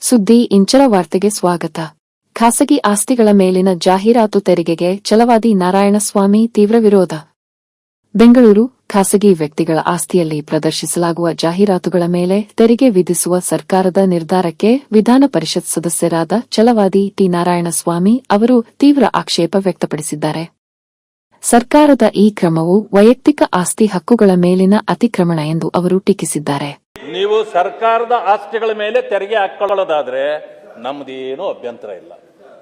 ಸುದ್ದಿ ಇಂಚರ ವಾರ್ತೆಗೆ ಸ್ವಾಗತ. ಖಾಸಗಿ ಆಸ್ತಿಗಳ ಮೇಲಿನ ಜಾಹೀರಾತು ತೆರಿಗೆಗೆ ಛಲವಾದಿ ನಾರಾಯಣಸ್ವಾಮಿ ತೀವ್ರ ವಿರೋಧ. ಬೆಂಗಳೂರು. ಖಾಸಗಿ ವ್ಯಕ್ತಿಗಳ ಆಸ್ತಿಯಲ್ಲಿ ಪ್ರದರ್ಶಿಸಲಾಗುವ ಜಾಹೀರಾತುಗಳ ಮೇಲೆ ತೆರಿಗೆ ವಿಧಿಸುವ ಸರ್ಕಾರದ ನಿರ್ಧಾರಕ್ಕೆ ವಿಧಾನ ಪರಿಷತ್ ಸದಸ್ಯರಾದ ಛಲವಾದಿ ಟಿ ನಾರಾಯಣಸ್ವಾಮಿ ಅವರು ತೀವ್ರ ಆಕ್ಷೇಪ ವ್ಯಕ್ತಪಡಿಸಿದ್ದಾರೆ. ಸರ್ಕಾರದ ಈ ಕ್ರಮವು ವೈಯಕ್ತಿಕ ಆಸ್ತಿ ಹಕ್ಕುಗಳ ಮೇಲಿನ ಅತಿಕ್ರಮಣ ಎಂದು ಅವರು ಟೀಕಿಸಿದ್ದಾರೆ. ನೀವು ಸರ್ಕಾರದ ಆಸ್ತಿಗಳ ಮೇಲೆ ತೆರಿಗೆ ಹಾಕೊಳ್ಳೋದಾದ್ರೆ ನಮ್ದೇನು ಅಭ್ಯಂತರ ಇಲ್ಲ.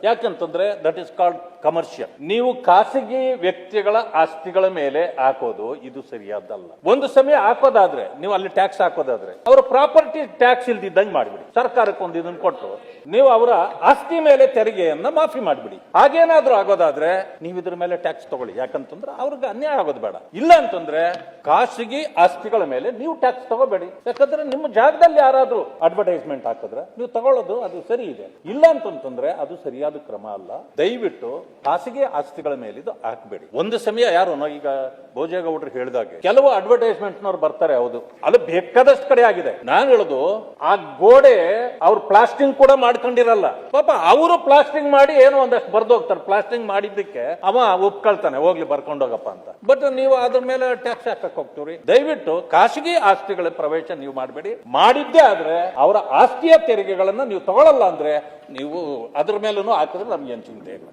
ಯಾಕಂತಂದ್ರೆ ದಟ್ ಇಸ್ ಕಾಲ್ಡ್ ಕಮರ್ಷಿಯಲ್. ನೀವು ಖಾಸಗಿ ವ್ಯಕ್ತಿಗಳ ಆಸ್ತಿಗಳ ಮೇಲೆ ಹಾಕೋದು ಇದು ಸರಿಯಾದಲ್ಲ. ಒಂದು ಸಮಯ ಹಾಕೋದಾದ್ರೆ ನೀವು ಅಲ್ಲಿ ಟ್ಯಾಕ್ಸ್ ಹಾಕೋದಾದ್ರೆ ಅವರ ಪ್ರಾಪರ್ಟಿ ಟ್ಯಾಕ್ಸ್ ಇಲ್ದಿದ್ದಂಗೆ ಮಾಡಿಬಿಡಿ. ಸರ್ಕಾರಕ್ಕೆ ಒಂದು ಇದನ್ನು ಕೊಟ್ಟು ನೀವು ಅವರ ಆಸ್ತಿ ಮೇಲೆ ತೆರಿಗೆಯನ್ನ ಮಾಫಿ ಮಾಡಿಬಿಡಿ. ಹಾಗೇನಾದ್ರೂ ಆಗೋದಾದ್ರೆ ನೀವು ಇದ್ರ ಮೇಲೆ ಟ್ಯಾಕ್ಸ್ ತಗೊಳ್ಳಿ. ಯಾಕಂತಂದ್ರೆ ಅವ್ರಿಗೆ ಅನ್ಯಾಯ ಆಗೋದು ಬೇಡ. ಇಲ್ಲ ಅಂತಂದ್ರೆ ಖಾಸಗಿ ಆಸ್ತಿಗಳ ಮೇಲೆ ನೀವು ಟ್ಯಾಕ್ಸ್ ತಗೋಬೇಡಿ. ಯಾಕಂದ್ರೆ ನಿಮ್ಮ ಜಾಗದಲ್ಲಿ ಯಾರಾದ್ರೂ ಅಡ್ವರ್ಟೈಸ್ಮೆಂಟ್ ಹಾಕಿದ್ರೆ ನೀವು ತಗೊಳ್ಳೋದು ಅದು ಸರಿ ಇದೆ. ಇಲ್ಲ ಅಂತಂದ್ರೆ ಅದು ಸರಿಯಾದ ಕ್ರಮ ಅಲ್ಲ. ದಯವಿಟ್ಟು ಖಾಸಗಿ ಆಸ್ತಿಗಳ ಮೇಲೆ ಇದು ಹಾಕಬೇಡಿ. ಒಂದು ಸಮಯ ಯಾರು ಈಗ ಭೋಜೇಗೌಡರು ಹೇಳಿದಾಗೆ ಕೆಲವು ಅಡ್ವರ್ಟೈಸ್ಮೆಂಟ್ ನವರು ಬರ್ತಾರೆ. ಹೌದು, ಅಲ್ಲಿ ಬೇಕಾದಷ್ಟು ಕಡೆ ಆಗಿದೆ. ನಾನು ಹೇಳುದು ಆ ಗೋಡೆ ಅವ್ರು ಪ್ಲಾಸ್ಟಿಂಗ್ ಕೂಡ ಮಾಡ್ಕೊಂಡಿರಲ್ಲ. ಪಾಪ ಅವರು ಪ್ಲಾಸ್ಟಿಂಗ್ ಮಾಡಿ ಏನೋ ಒಂದಷ್ಟು ಬರ್ದೋಗ್ತಾರೆ. ಪ್ಲಾಸ್ಟಿಂಗ್ ಮಾಡಿದ್ದಕ್ಕೆ ಅವ ಒಪ್ಕೊಳ್ತಾನೆ, ಹೋಗ್ಲಿ ಬರ್ಕೊಂಡೋಗಪ್ಪ ಅಂತ. ಬಟ್ ನೀವು ಅದ್ರ ಮೇಲೆ ಟ್ಯಾಕ್ಸ್ ಹಾಕಕ್ ಹೋಗ್ತೀವ್ರಿ. ದಯವಿಟ್ಟು ಖಾಸಗಿ ಆಸ್ತಿಗಳ ಪ್ರವೇಶ ನೀವು ಮಾಡಬೇಡಿ. ಮಾಡಿದ್ದೇ ಆದ್ರೆ ಅವರ ಆಸ್ತಿಯ ತೆರಿಗೆಗಳನ್ನ ನೀವು ತಗೊಳ್ಳಲ್ಲ ಅಂದ್ರೆ ನೀವು ಅದ್ರ ಮೇಲೂ ಹಾಕಿದ್ರೆ ನಮ್ಗೆ ಏನ್ ಚಿಂತೆ ಇಲ್ಲ.